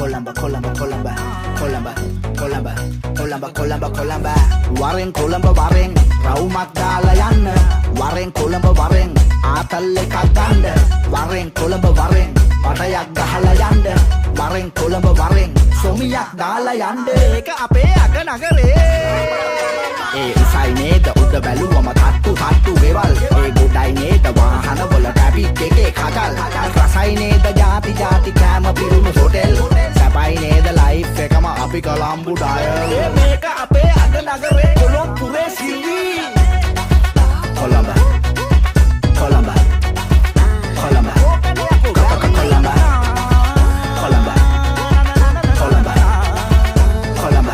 Colamba, Colamba, Colamba, Colamba, Colamba, Colamba, Colamba, Colamba. Waren Colamba, Waren, Raumak Dalayan, Waren Colamba, Waren, Atale Katanda, Waren Colamba, Waren, Patayak Dahalayanda, Waren Colamba, Waren, Somiyak Dalayanda, Ape, Aganagare. Usai neda udda baluwama tattu ගෙවල් ඒ ගොඩයි නේද වාහන වල traffic එකේ කකල් රසයි නේද ಜಾති කෑම පිරුණු හොටෙල් සැපයි නේද ලයිෆ් එකම අපි කොළඹු ඩයල් මේක අපේ අද නගරේ කොළඹුරේ සිවි කොළඹ කොළඹ කොළඹ කොළඹ කොළඹ කොළඹ කොළඹ කොළඹ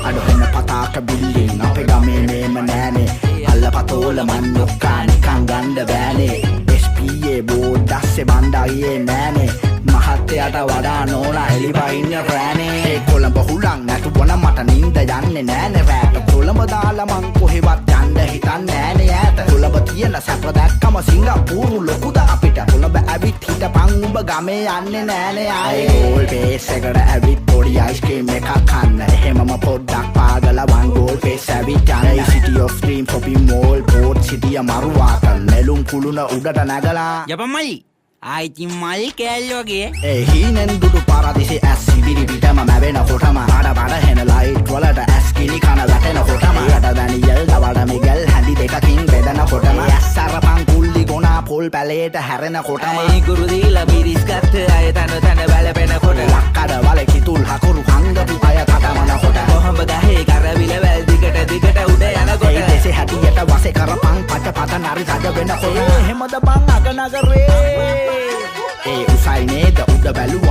අඩුවෙන පතාක බිල්ලින් අපේ ගමේ මේම නෑනේ අල්ල පතෝල මන්නොක්කා නිකන් ගණ්ඩ බෑනේ SPA බෝඩ් අස්සේ බණ්ඩායේ නෑනේ මහත්තයට වඩා නෝනා එලිවයින්න රෑනේ කොළඹ හුලං නැතුවන මට නින්ද යන්නේ නෑනේ රෑට කොළඹ දාලා මං කොහෙවත් යන්න හිතන්නේ නෑනේ ඈත කොළඹ තියෙන සැප දැක්කම සිංගප්පූරු ලොකුද අපිට කොළඹ ඇවිත් හිටපන් උඹ ගමේ යන්නේ නෑනේ ආයේ ගෝල් බේස් එකට ඇවිත් පොඩි අයිස්ක්‍රීම් එකක් කන්න එහෙමම පොඩ්ඩක් පාගලා වන් ගෝල් බේස් ඇවිත් යන්න City of Dreams shopping mall port city මරුවාත නෙළුම් කුළුණ උඩට නැගලා යපමයි ආයිතින් මල් කෑල්ලෝගේ ඒ හීනෙන් දුටු පාරදිසේ ඇස් සිබිරි පිටම මැවෙන කොටම ආඩ බඩ හෙන ලයිට් වලට ඇස් කිලි කන වැටෙන කොටම යට දැනියල් දවඩ මිගල් හැඳි දෙකකින් බෙදෙන කොටම ඇස් අරපන් කුල්ලි ගොනා පොල් පැලේට හැරෙන කොටම ඒ ගුරු දීලා බිරිස් ගත්ත අය තන වැළපෙන කොට ලක්කඩ වල කිතුල් හකුරු හංගපු අය කටමන කොට කොහොඹ ගහේ කරවිල වැල් දිගට උඩ යනකොට ඒ දෙසේ හැටියට වසේ කරපන් පට පත නරි සජ වෙන කොට එහෙමද බං අග නගරේ ඒ උසයි නේද උඩ බැලුව